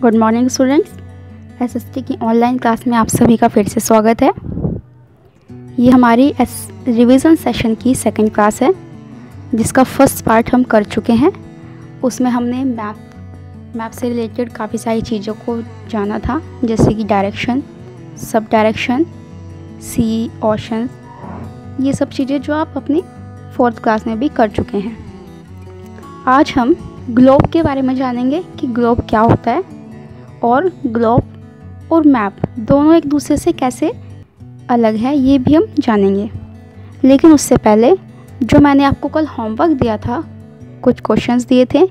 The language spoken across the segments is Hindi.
Good morning students. एसएसटी की ऑनलाइन क्लास में आप सभी का फिर से स्वागत है। ये हमारी रिवीजन सेशन की सेकंड क्लास है, जिसका फर्स्ट पार्ट हम कर चुके हैं। उसमें हमने मैप से रिलेटेड काफ़ी सारी चीज़ों को जाना था, जैसे कि डायरेक्शन, सब डायरेक्शन, सी, ओशन, ये सब चीज़ें जो आप अपनी फोर्थ क्लास में भी कर चुके हैं। आज हम ग्लोब के बारे में जानेंगे कि ग्लोब क्या होता है और ग्लोब और मैप दोनों एक दूसरे से कैसे अलग है, ये भी हम जानेंगे। लेकिन उससे पहले जो मैंने आपको कल होमवर्क दिया था, कुछ क्वेश्चंस दिए थे,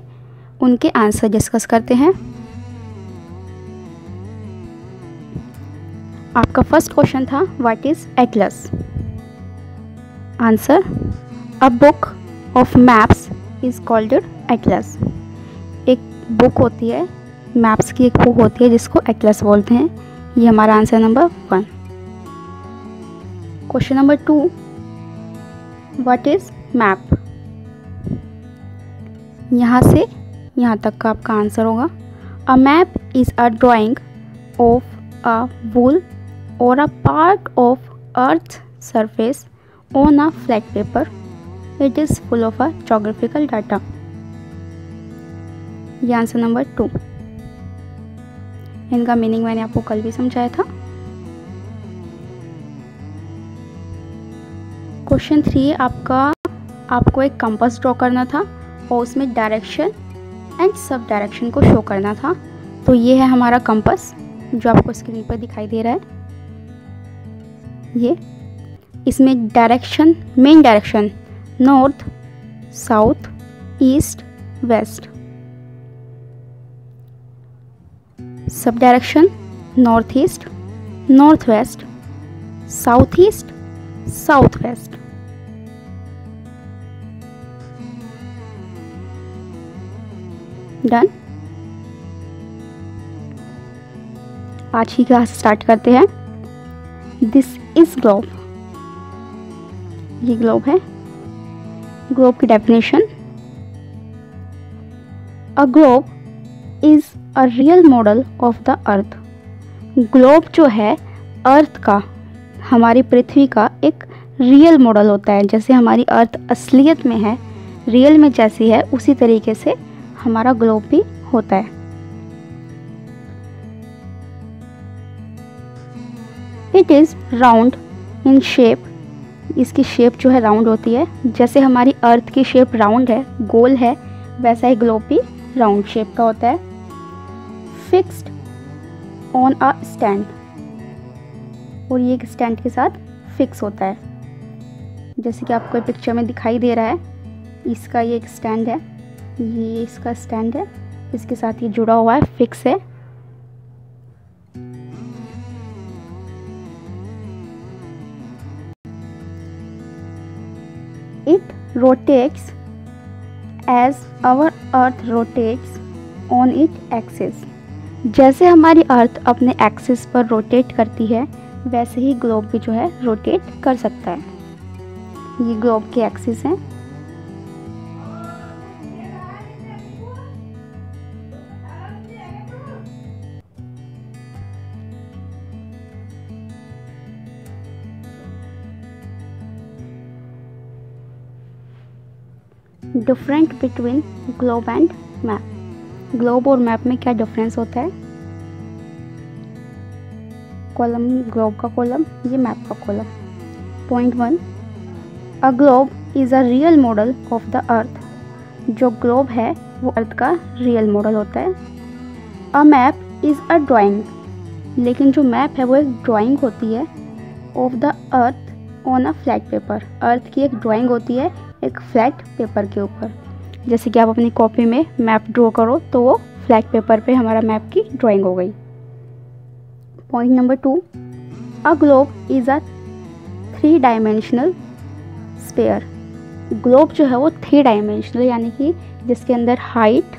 उनके आंसर डिस्कस करते हैं। आपका फर्स्ट क्वेश्चन था what is Atlas. Answer, a book of maps is called Atlas. एक बुक होती है, मैप्स की एक बुक होती है जिसको एटलस बोलते हैं। ये हमारा answer number 1। Question number 2, what is map. यहाँ से यहाँ तक का आपका आंसर होगा। A map is a drawing of a whole और a part of earth surface on a flat paper. It is full of a geographical data. ये आंसर नंबर 2। इनका मीनिंग मैंने आपको कल भी समझाया था। क्वेश्चन 3 आपको एक कंपास ड्रॉ करना था और उसमें डायरेक्शन एंड सब डायरेक्शन को शो करना था। तो ये है हमारा कंपास जो आपको स्क्रीन पर दिखाई दे रहा है। ये इसमें direction, main direction north, south, east, west. सब direction north east, north west, south east, south west. Done. आज की क्लास स्टार्ट करते हैं। This is globe. ये ग्लोब है। ग्लोब की definition, a globe is a real model of the earth. Globe जो है अर्थ का, हमारी पृथ्वी का एक रियल मॉडल होता है। जैसे हमारी अर्थ असलियत में है, रियल में जैसी है, उसी तरीके से हमारा ग्लोब भी होता है। It is round in shape. इसकी शेप जो है राउंड होती है। जैसे हमारी अर्थ की शेप राउंड है, गोल है, वैसा ही ग्लोब भी राउंड शेप का होता है। फिक्स्ड ऑन अ स्टैंड, और ये एक स्टैंड के साथ फिक्स होता है। जैसे कि आपको पिक्चर में दिखाई दे रहा है, इसका ये एक स्टैंड है, ये इसका स्टैंड है, इसके साथ ये जुड़ा हुआ है, फिक्स है। It rotates as our earth rotates on its axis। जैसे हमारी अर्थ अपने एक्सिस पर रोटेट करती है, वैसे ही ग्लोब भी जो है रोटेट कर सकता है। ये ग्लोब के एक्सिस हैं। Different between globe and map. Globe और मैप में क्या डिफरेंस होता है। कॉलम ग्लोब का कॉलम, ये मैप का column. Point 1, a globe is a real model of the अर्थ। जो ग्लोब है वो अर्थ का रियल मॉडल होता है। A map is a drawing, लेकिन जो मैप है वो एक ड्राइंग होती है of the earth on a flat paper. Earth की एक ड्राइंग होती है एक फ्लैट पेपर के ऊपर। जैसे कि आप अपनी कॉपी में मैप ड्रॉ करो तो वो फ्लैट पेपर पे हमारा मैप की ड्राइंग हो गई। Point number 2, a globe is a 3 dimensional sphere. Globe जो है वो 3 डायमेंशनल, यानी कि जिसके अंदर हाइट,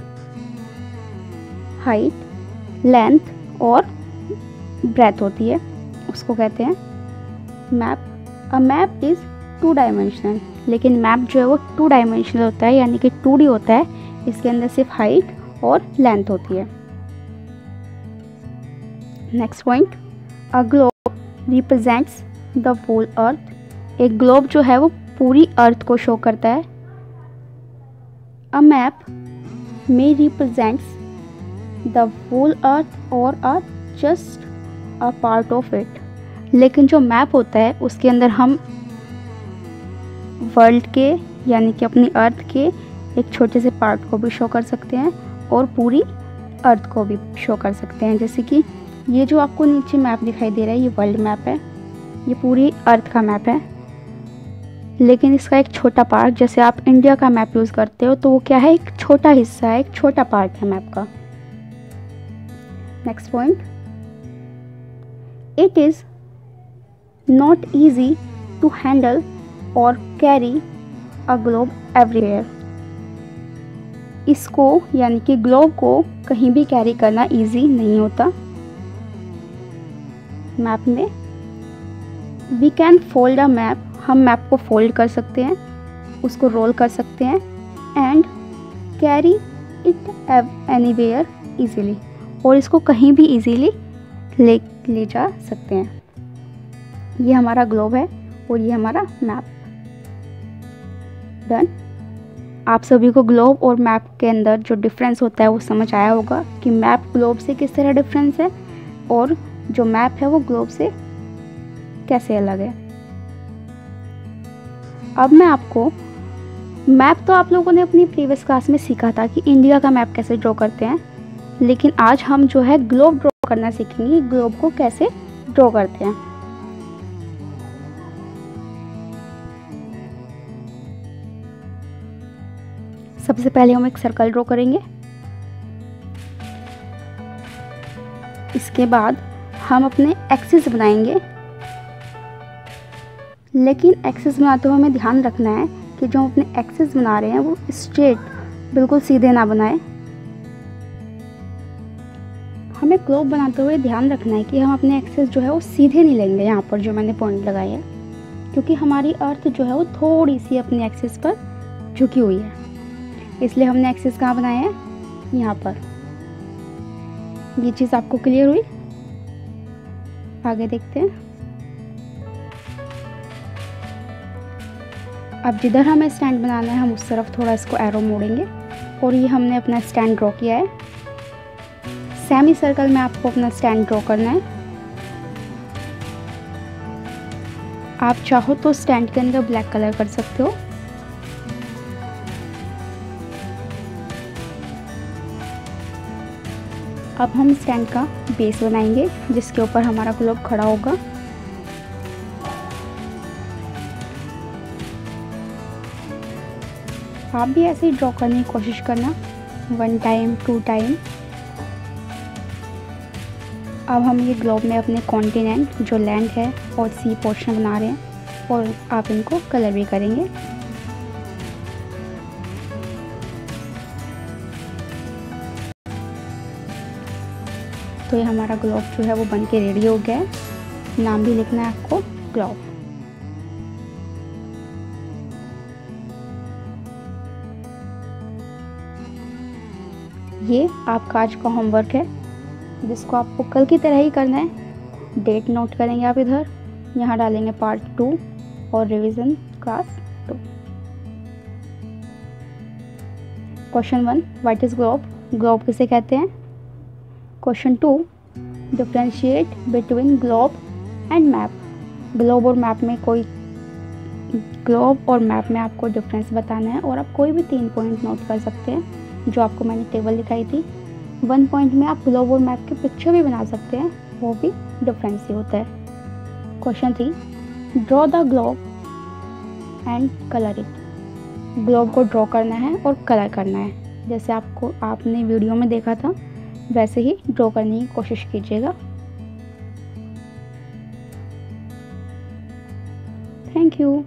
लेंथ और ब्रेथ होती है, उसको कहते हैं map. A map is 2 dimensional, लेकिन मैप जो है वो 2 डायमेंशनल होता है, यानी कि 2D होता है। इसके अंदर सिर्फ हाइट और लेंथ होती है। Next point, a globe represents the whole earth. एक ग्लोब जो है वो पूरी अर्थ को शो करता है। A map may represents the whole earth और a just a part of it. लेकिन जो मैप होता है उसके अंदर हम वर्ल्ड के यानी कि अपनी अर्थ के एक छोटे से पार्ट को भी शो कर सकते हैं और पूरी अर्थ को भी शो कर सकते हैं। जैसे कि ये जो आपको नीचे मैप दिखाई दे रहा है ये वर्ल्ड मैप है, ये पूरी अर्थ का मैप है, लेकिन इसका एक छोटा पार्ट, जैसे आप इंडिया का मैप यूज़ करते हो तो वो क्या है, एक छोटा हिस्सा है, एक छोटा पार्ट है मैप का। Next point, it is not easy to handle और कैरी अ ग्लोब एवरीवेयर। इसको यानी कि ग्लोब को कहीं भी कैरी करना इजी नहीं होता। मैप में we can fold a map, हम मैप को फोल्ड कर सकते हैं, उसको रोल कर सकते हैं, and carry it anywhere easily, और इसको कहीं भी इजीली ले जा सकते हैं। ये हमारा ग्लोब है और ये हमारा मैप। डन। आप सभी को ग्लोब और मैप के अंदर जो डिफरेंस होता है वो समझ आया होगा कि मैप ग्लोब से किस तरह डिफरेंस है और जो मैप है वो ग्लोब से कैसे अलग है। अब मैं आपको मैप, तो आप लोगों ने अपनी प्रीवियस क्लास में सीखा था कि इंडिया का मैप कैसे ड्रॉ करते हैं, लेकिन आज हम जो है ग्लोब ड्रॉ करना सीखेंगे, ग्लोब को कैसे ड्रॉ करते हैं। सबसे पहले हम एक सर्कल ड्रॉ करेंगे, इसके बाद हम अपने एक्सिस बनाएंगे, लेकिन एक्सिस बनाते हुए हमें ध्यान रखना है कि जो हम अपने एक्सिस बना रहे हैं वो स्ट्रेट, बिल्कुल सीधे ना बनाए। हमें ग्लोब बनाते हुए ध्यान रखना है कि हम अपने एक्सिस जो है वो सीधे नहीं लेंगे, यहाँ पर जो मैंने पॉइंट लगाए हैं, क्योंकि हमारी अर्थ जो है वो थोड़ी सी अपने एक्सिस पर झुकी हुई है, इसलिए हमने एक्सिस कहाँ बनाए हैं, यहाँ पर। ये चीज़ आपको क्लियर हुई? आगे देखते हैं। अब जिधर हमें स्टैंड बनाना है हम उस तरफ थोड़ा इसको एरो मोड़ेंगे, और ये हमने अपना स्टैंड ड्रॉ किया है। सेमी सर्कल में आपको अपना स्टैंड ड्रॉ करना है। आप चाहो तो स्टैंड के अंदर ब्लैक कलर कर सकते हो। अब हम स्टैंड का बेस बनाएंगे जिसके ऊपर हमारा ग्लोब खड़ा होगा। आप भी ऐसे ही ड्रॉ करने की कोशिश करना, 1 टाइम 2 टाइम। अब हम ये ग्लोब में अपने कॉन्टिनेंट जो लैंड है और सी पोर्शन बना रहे हैं, और आप इनको कलर भी करेंगे। तो ये हमारा ग्लोब जो है वो बन के रेडी हो गया है। नाम भी लिखना है आपको, ग्लोब। ये आपका आज का होमवर्क है जिसको आपको कल की तरह ही करना है। डेट नोट करेंगे आप इधर, यहाँ डालेंगे पार्ट 2 और revision class 2। Question 1, what is globe, globe किसे कहते हैं। Question 2, differentiate between globe and map. Globe और मैप में आपको डिफरेंस बताना है, और आप कोई भी 3 पॉइंट नोट कर सकते हैं जो आपको मैंने टेबल दिखाई थी। 1 पॉइंट में आप ग्लोब और मैप के पिक्चर भी बना सकते हैं, वो भी डिफरेंस ही होता है। Question 3, draw the globe and colour it. Globe को ड्रॉ करना है और कलर करना है, जैसे आपने वीडियो में देखा था वैसे ही ड्रॉ करने की कोशिश कीजिएगा। Thank you.